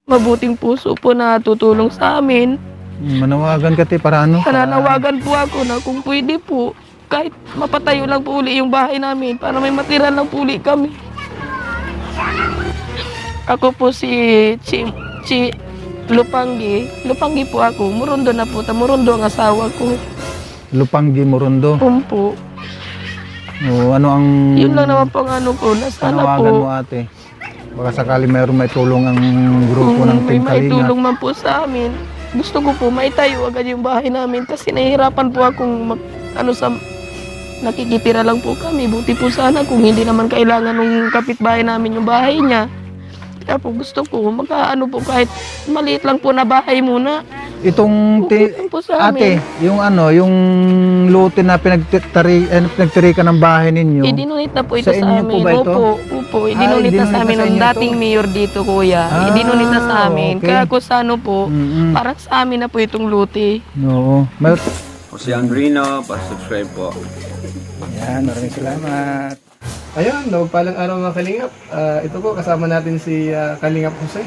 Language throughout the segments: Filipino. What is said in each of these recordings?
mabuting puso po na tutulong sa amin. Manawagan ka te para ano? Nananawagan po ako na kung pwede po, kahit mapatayo lang po uli yung bahay namin para may matira lang po uli kami. Ako po si Lupanggi. Lupanggi po ako. Murundo na po. Murundo ang asawa ko. Lupanggi Murundo. Po. O, ano ang Yun lang naman po ang ano ko. Na sana panawagan po mo ate? Baka sakali mayroong may tulong ang grupo ng may Team maitulong Kalinga. man po sa amin. Gusto ko po maitayo agad yung bahay namin kasi nahihirapan po akong nakikitira lang po kami. Buti po sana kung hindi naman kailangan ng kapitbahay namin yung bahay niya. Kaya po gusto ko po kahit maliit lang po na bahay muna. Itong Okay lang po sa ate, amin. yung ano, yung lote na pinagtirikan ng bahay ninyo. Idinunit na po ito Sa sa, inyo po amin. ba ito? Opo. Idinunit na idinunit sa amin na sa ng inyo dating to? mayor dito, kuya. Ah, Idinunit na sa amin. okay. Kaya ko sa ano po, Mm-mm. parang sa amin na po itong lote. Oo. Jose Angrino, pa-subscribe po. Yan, maraming salamat. Ayun, nagpalang araw mga Kalingap. Ito po, kasama natin si Kalingap Jose.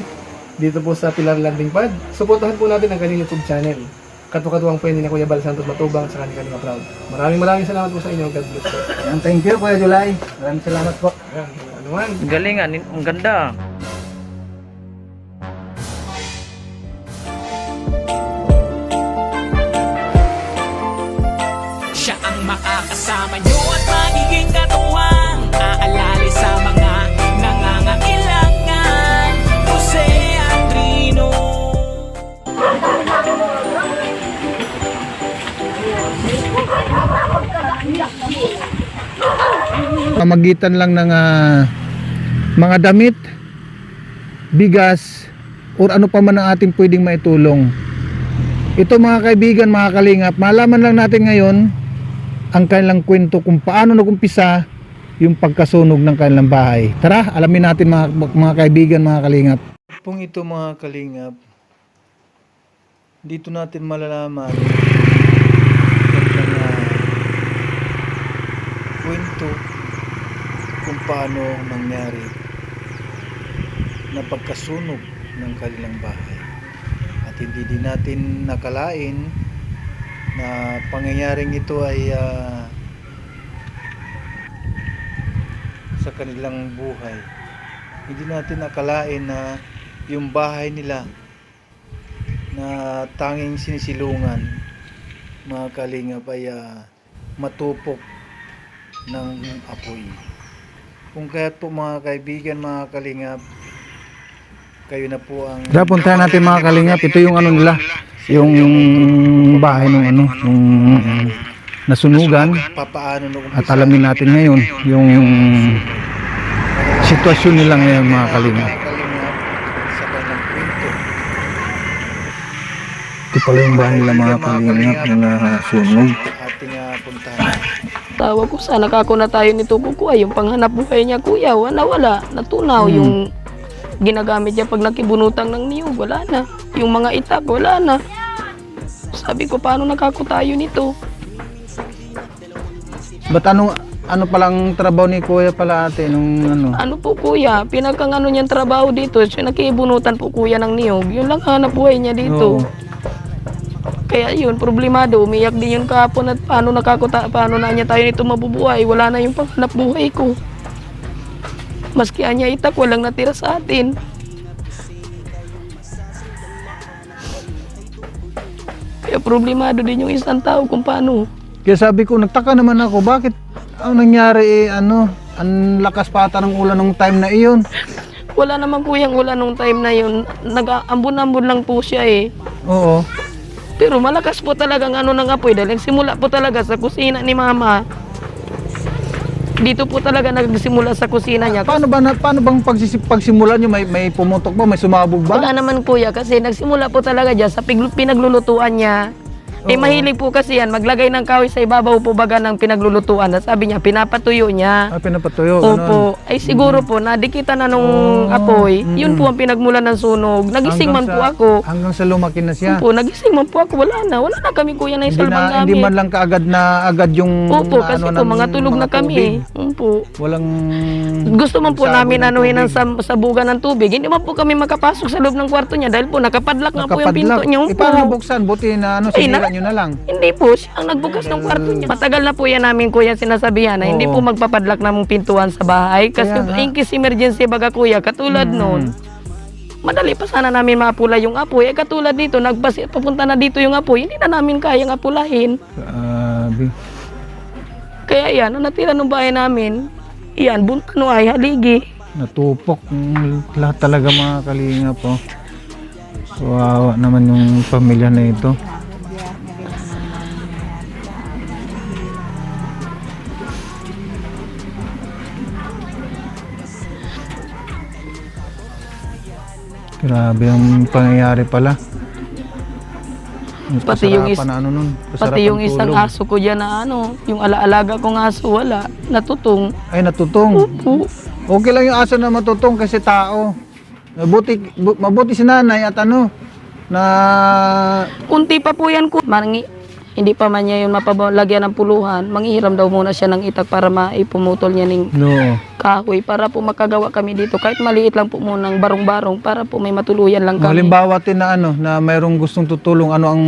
Dito po sa Pilar Landing Pad. Suportahan po natin ang kanyang YouTube channel. Katu-katuwang po ni Kuya Bal Santos Matubang sa kanyang Kalinga Proud. Maraming salamat po sa inyo. God bless po. Yan, thank you Kuya July. Maraming salamat po. Ayan, ano man. Galing, ang ganda. Siya ang makakasama nyo at magiging katuwang aalali sa mga nangangailangan. Jose Andrino. Pamagitan lang ng mga damit, bigas, or ano pa man ang ating pwedeng maitulong. Ito mga kaibigan, mga kalingap, malaman lang natin ngayon ang kanilang kwento kung paano nagumpisa yung pagkasunog ng kanilang bahay. Tara, alamin natin mga kaibigan, mga kalingap. Kung ito mga kalingap, dito natin malalaman ang kwento kung paano nangyari na pagkasunog ng kanilang bahay. At hindi din natin nakalain na pangyayaring ito ay sa kanilang buhay. Hindi natin nakalain na yung bahay nila na tanging sinisilungan, mga kalingap, ay matupok ng apoy. Kung kaya't po mga kaibigan, mga kalingap, kayo na po ang puntahan natin mga kalingap. Ito yung ano nila, yung bahay ng ano, yung nasunugan. At alamin natin ngayon yung sitwasyon nila ngayon, mga kalingap. Sa kanilang kwento. Ito pala yung bahay nila, mga kalingap, na nasunog. Ating puntahan. Tawa ko sana kako na tayo nito kukuha. Yung panghanap buhay niya, kuya, wala. Natunaw yung ginagamit niya pag nakibunutang ng niyog, wala na. Yung mga itak, wala na. Sabi ko, paano nakako tayo nito? Ba't ano palang trabaho ni kuya pala ate nung ano? Ano po kuya, pinakang ano niyang trabaho dito, siya nakibunutan po kuya ng niyog. Yun lang hanap buhay niya dito. Oo. Kaya yun, problemado, umiyak din yun kahapon at paano na niya tayo nito mabubuhay, wala na yung panghanap buhay ko. Maski anya itak, walang natira sa atin. Kaya problemado din yung isang tao kung paano. Kaya sabi ko, nagtaka naman ako, bakit ang nangyari ang lakas pata ng ulan ng time na iyon. Wala naman kuyang ulan nung time na yun, nag-ambon-ambon lang po siya eh. Oo. Pero malakas po talagang ano ng apoy dahil nagsimula po talaga sa kusina ni mama. Dito po talaga nagsimula sa kusina niya. Paano bang pagsimula nyo? May pumutok ba? May sumabog ba? Wala naman kuya kasi nagsimula po talaga dyan sa pinaglulutuan niya. Eh mahilig po kasi yan, maglagay ng kahoy sa ibabaw po baga ng pinaglulutuan. Sabi niya, pinapatuyo niya. Pinapatuyo. Opo. Ay siguro po, nadikitan na nung apoy. Yun po ang pinagmulan ng sunog. Nagising man po ako. Hanggang sa lumaki na siya. Opo, nagising man po ako. Wala na kami kuya na isalbang namin. Hindi man lang kaagad na agad yung Opo, kasi po ng mga tulog mga na kami. tubig. Opo. Walang Gusto man po sabon namin ng anuhin ng tubig. sabugan ng tubig. Hindi man po kami makapasok sa loob ng kwarto niya dahil po nakapadlock nga po yung pinto niya. Opo. Paano buksan? Buti na Ay, sinira nyo na lang. Hindi po, siya ang nagbukas ng kwarto niya. Matagal na po yan namin kuya sinasabihan na hindi Oo. po magpapadlock ng pintuan sa bahay. Kasi Kaya nga. in case emergency baga kuya, katulad noon. Madali pa sana namin mapula yung apoy. Eh katulad dito, papunta na dito yung apoy, hindi na namin kayang apulahin. Grabe. Kaya yan, ang natira ng bahay namin, yan, buntano ay haligi. Natupok. Lahat talaga mga kalinga po. Kawawa naman yung pamilya na ito. Grabe ang pangyayari pala. Pati yung Kasarapan na ano nun, Pati kasarapan yung isang tulog. aso ko dyan na yung alaalaga kong aso, wala, natutong. Ay, natutong. Opo. Okay lang yung aso na matutong kasi tao. Mabuti si nanay at na Kunti pa po yan ko. Hindi pa man niya yun mapalagyan ng puluhan, manghihiram daw muna siya ng itak para maipumutol niya ng no. kahoy para po makagawa kami dito. Kahit maliit lang po muna ng barong-barong para po may matuluyan lang kami. Halimbawa tin na na mayroong gustong tutulong, ano ang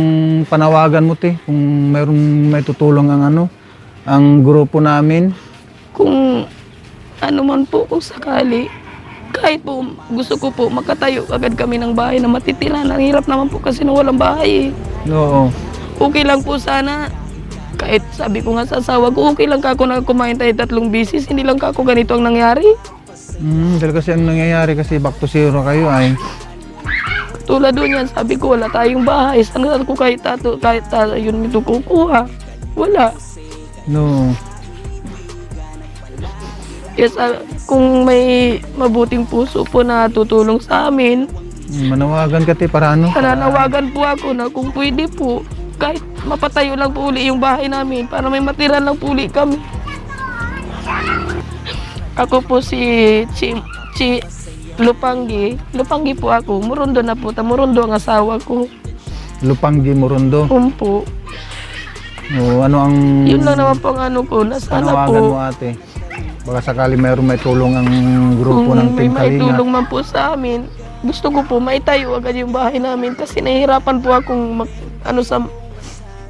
panawagan mo kung mayroong may tutulong ang grupo namin. Kung ano man po, kung sakali, kahit po gusto ko po makatayo agad kami ng bahay na matitira. Ang hirap naman po kasi na walang bahay. Oo. Okay lang po sana. Kahit sabi ko nga sa asawa ko, okay lang ka ako na kumain tayo 3 bisis, hindi lang ka ako ganito ang nangyari. Dahil kasi ang nangyayari kasi back to zero kayo ay. Tulad doon yan, sabi ko wala tayong bahay. Saan ko kahit yun ito kukuha? Wala. No. Yes, kung may mabuting puso po na tutulong sa amin, Manawagan ka para nananawagan po ako na kung pwede po, kahit mapatayo lang po uli yung bahay namin para may matira lang po uli kami. Ako po si Lupanggi. Lupanggi po ako. Murundo na po. Murundo ang asawa ko. Lupanggi Murundo. Po. O, ano ang Yun lang naman po ang ko. Nasana panawagan mo po. ate? Baka sakali mayroong may tulong ang grupo Kung ng may Team Kalinga. tulong man po sa amin, gusto ko po maitayo agad yung bahay namin kasi nahihirapan po akong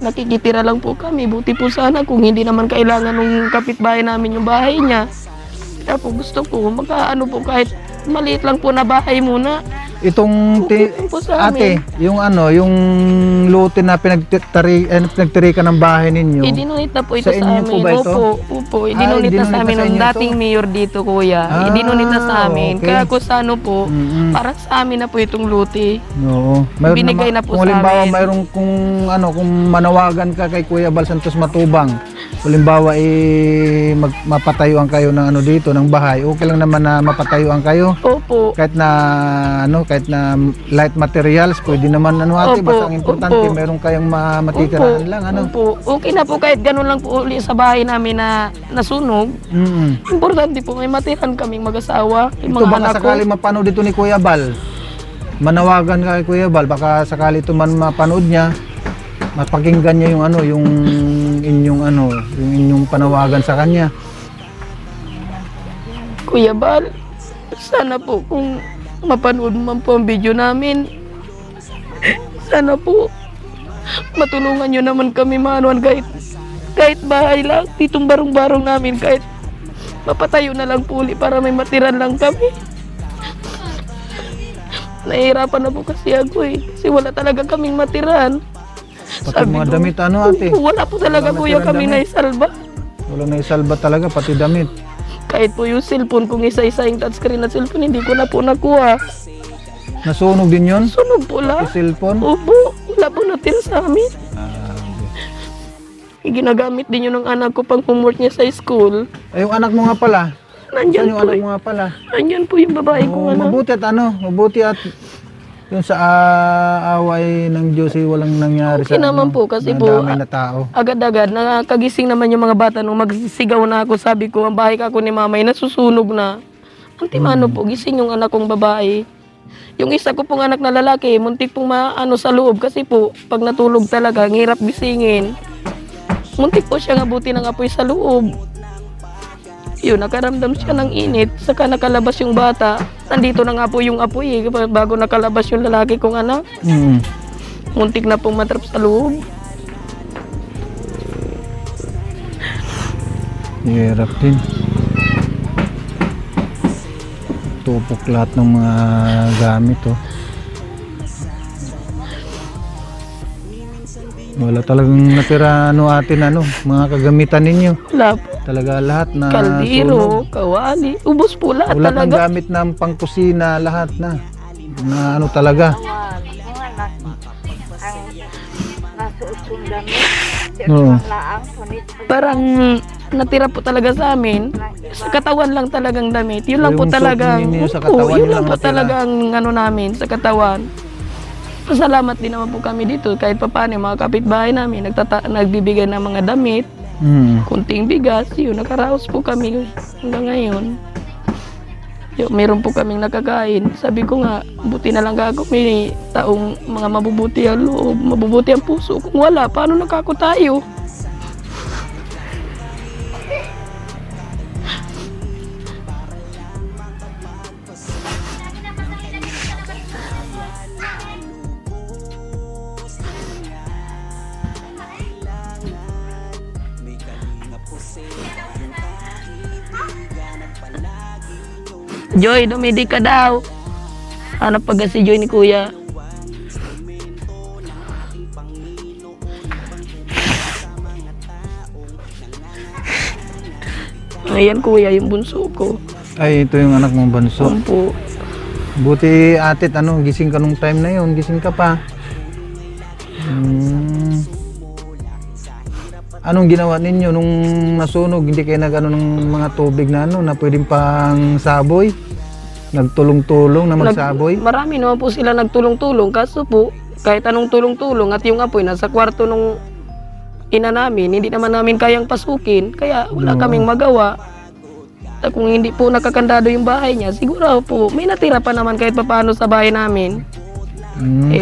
nakikitira lang po kami. Buti po sana kung hindi naman kailangan ng kapitbahay namin yung bahay niya. Kaya po gusto ko po kahit maliit lang po na bahay muna. Itong Okay po sa ate, amin. yung lutin na pinagtirikan ng bahay ninyo. Idinunit na po ito Sa sa, inyo po amin. ba ito? Opo. Idinunit na idinunit sa amin na sa ng inyo dating to? mayor dito, kuya. Ah, Idinunit na sa amin. okay. Kaya ko sa po, Mm-mm. para sa amin na po itong luti. Oo. Binigay na po kung sa halimbawa amin. mayroong kung manawagan ka kay Kuya Bal Santos Matubang, halimbawa mapatayuan kayo ng dito ng bahay, okay lang naman na mapatayuan kayo. Opo. Kahit na light materials, pwede naman ate, Opo, basta ang importante opo. meron kayong matitiraan lang Opo. Okay na po kahit ganun lang po uli sa bahay namin na nasunog. Importante po may matiran kaming mag-asawa. Yung Ito mga baka anak ko. sakali mapanood dito ni Kuya Bal, manawagan ka kay Kuya Bal, baka sakali ito man mapanood niya, mapakinggan niya yung inyong panawagan sa kanya. Kuya Bal, sana po kung mapanood man po ang video namin, sana po matulungan nyo naman kami manuan kahit bahay lang, ditong barong-barong namin, kahit mapatayo na lang po uli para may matiran lang kami. Nahihirapan na po kasi ako kasi wala talaga kaming matiran. Pati mga damit ate. Wala po talaga Wala kuya matirang kami damit. naisalba. Wala na isalba talaga, pati damit. Kahit po yung cellphone, kung isa-isa yung touchscreen na cellphone, hindi ko na po nakuha. Nasunog din yun? Sunog po lang. Pati cellphone? Opo, wala po natira sa amin. Ginagamit din yun ng anak ko pang homework niya sa school. Ay, yung anak mo nga pala. Saan Nandyan yung po, anak mo nga pala? nandyan po yung babae ko Oh, mabuti at Yung sa away ng Diyos ay walang nangyari Okay sa naman po, kasi po, damay na tao. agad-agad, nakakagising naman yung mga bata nung magsigaw na ako. Sabi ko, ang bahay ka ako ni mama ay nasusunog na. Antimano po, gising yung anak kong babae. Yung isa ko pong anak na lalaki, muntik pong maano sa loob kasi po, pag natulog talaga, ang hirap gisingin. Muntik po siya ngabuti ng apoy sa loob. Yun, nakaramdam siya ng init. Saka nakalabas yung bata. Nandito na nga po yung apoy eh, bago nakalabas yung lalaki kong anak. Muntik na pong matrap sa loob. Hirap din. Tupok lahat ng mga gamit, oh. Wala talagang natira mga kagamitan ninyo. Wala po. Talaga lahat na Kaldero, kawali, ubos po lahat wala ng talaga. gamit ng pangkusina, lahat na talaga. Oo. Parang natira po talaga sa amin. Sa katawan lang talagang damit. Yun lang po Yung suot talagang, ninyo sa opo, katawan, yun yun lang lang po natira. talagang ano namin sa katawan. Pasalamat din naman po kami dito kahit papaano yung mga kapitbahay namin nagbibigay ng mga damit, kunting bigas, yun nakaraos po kami hanggang ngayon. Meron po kaming nakakain. Sabi ko nga, buti na lang ako may taong mga mabubuti ang loob, mabubuti ang puso. Kung wala, paano nakako tayo? Joy, dumidi ka daw. Hanap pag si Joy ni Kuya. Ayan Kuya, yung bunso ko. Ay, ito yung anak mong banso. Opo. Buti atit, gising ka nung time na yun, gising ka pa. Anong ginawa ninyo nung nasunog? Hindi kayo ng mga tubig na na pwedeng pang saboy? Nagtulong-tulong na magsaboy? Marami naman po sila nagtulong-tulong. Kaso po, kahit anong tulong-tulong at yung apoy nasa kwarto nung ina namin, hindi naman namin kayang pasukin. Kaya wala kaming magawa. At kung hindi po nakakandado yung bahay niya, siguro po may natira pa naman kahit papaano sa bahay namin.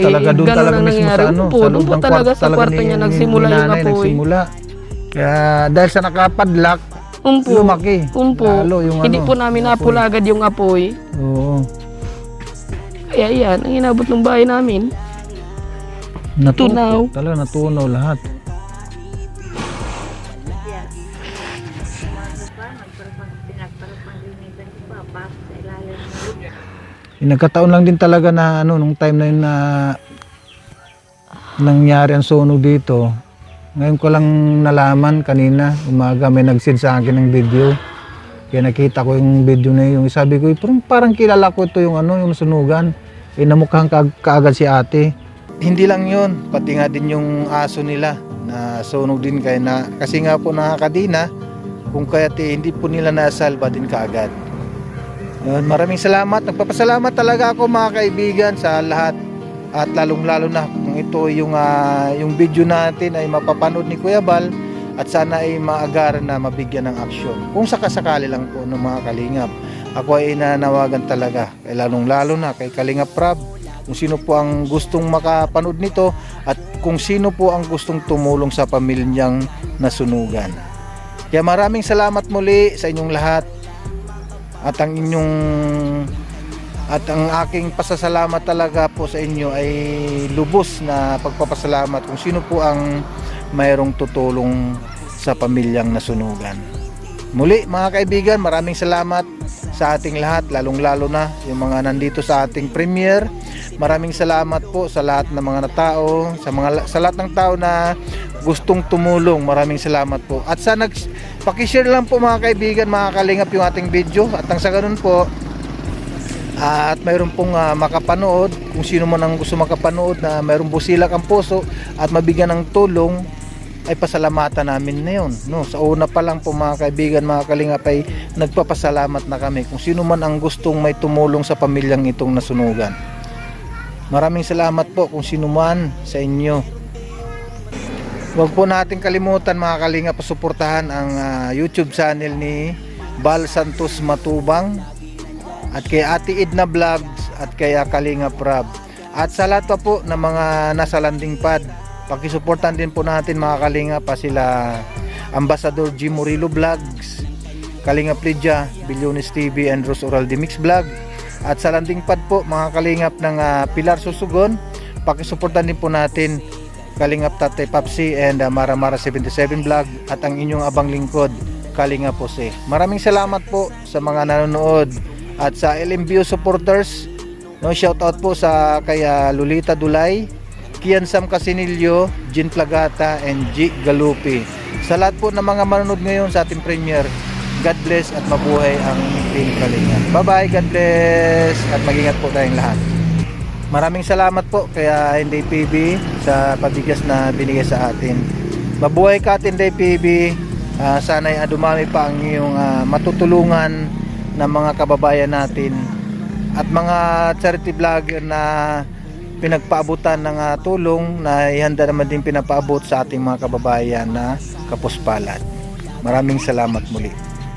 Talaga doon ganun talaga ang mismo nangyari. sa Opo, sa doon loob po ng talaga sa talaga kwarto niya nagsimula ni yung nanay, apoy. nagsimula. Kaya dahil sa nakapadlock, Umpo. lumaki. Umpo. Lalo yung Hindi po namin napula agad yung apoy. Oo. Kaya yan, ang inabot ng bahay namin. Tunaw. Talaga natunaw lahat. Nagkataon lang din talaga na nung time na yun na nangyari ang sunog dito. Ngayon ko lang nalaman kanina, umaga may nag-send sa akin ng video. Kaya nakita ko yung video na yun. Sabi ko, parang kilala ko ito yung yung sunugan. Namukhang kaagad si ate. Hindi lang yun, pati nga din yung aso nila na sunog din kasi nga po nakakadina kung kaya hindi po nila nasalba din kaagad. Yun, maraming salamat. Nagpapasalamat talaga ako mga kaibigan sa lahat. At lalong-lalo na kung ito yung video natin ay mapapanood ni Kuya Bal at sana ay maagaran na mabigyan ng aksyon. Kung sakasakali lang po ng mga kalingap. Ako ay nanawagan talaga. Lalong-lalo na kay Kalingap Rab. Kung sino po ang gustong makapanood nito at kung sino po ang gustong tumulong sa pamilyang nasunugan. Kaya maraming salamat muli sa inyong lahat. At ang aking pasasalamat talaga po sa inyo ay lubos na pagpapasalamat kung sino po ang mayroong tutulong sa pamilyang nasunugan. Muli mga kaibigan, maraming salamat sa ating lahat, lalong-lalo na yung mga nandito sa ating premiere. Maraming salamat po sa lahat ng mga tao, sa lahat ng tao na gustong tumulong. Maraming salamat po. At sana paki-share lang po mga kaibigan, mga kalingap yung ating video. At nang sa ganun po, at mayroon pong makapanood, kung sino man ang gusto makapanood na mayroong busilak ang puso at mabigyan ng tulong, ay pasalamatan namin na yun. Sa una pa lang po mga kaibigan, mga kalingap, ay nagpapasalamat na kami kung sino man ang gustong may tumulong sa pamilyang itong nasunugan. Maraming salamat po kung sino man sa inyo. Huwag po natin kalimutan mga kalingap, suportahan ang YouTube channel ni Bal Santos Matubang at kay Ate Edna Vlogs at kay Kalingap Rab. At sa lahat pa po ng mga nasa landing pad, pakisuportahan din po natin mga kalingap pa sila Ambassador G. Murillo Vlogs, Kalingap Lydia, Bilyones TV, and Rose Oral Mix Vlog. At sa landing pad po mga kalingap ng Pilar Susugon, pakisuportahan din po natin Kalingap Tatay Papsi and Mara Mara 77 Vlog at ang inyong abang lingkod Kalingap Jose. Maraming salamat po sa mga nanonood at sa LMBO supporters. No, shout out po sa kay Lolita Dulay, Kian Sam Casinillo, Jean Plagata, and G. Galupi. Sa lahat po ng mga manonood ngayon sa ating premiere, God bless at mabuhay ang Team Kalingap. Bye bye, God bless at mag-ingat po tayong lahat. Maraming salamat po kaya Inday PB sa pabigas na binigay sa atin. Mabuhay ka Inday PB. Sana'y dumami pa ang iyong matutulungan ng mga kababayan natin at mga charity vlogger na pinagpaabutan ng tulong na ihanda naman din pinapaabot sa ating mga kababayan na kapuspalad. Maraming salamat muli.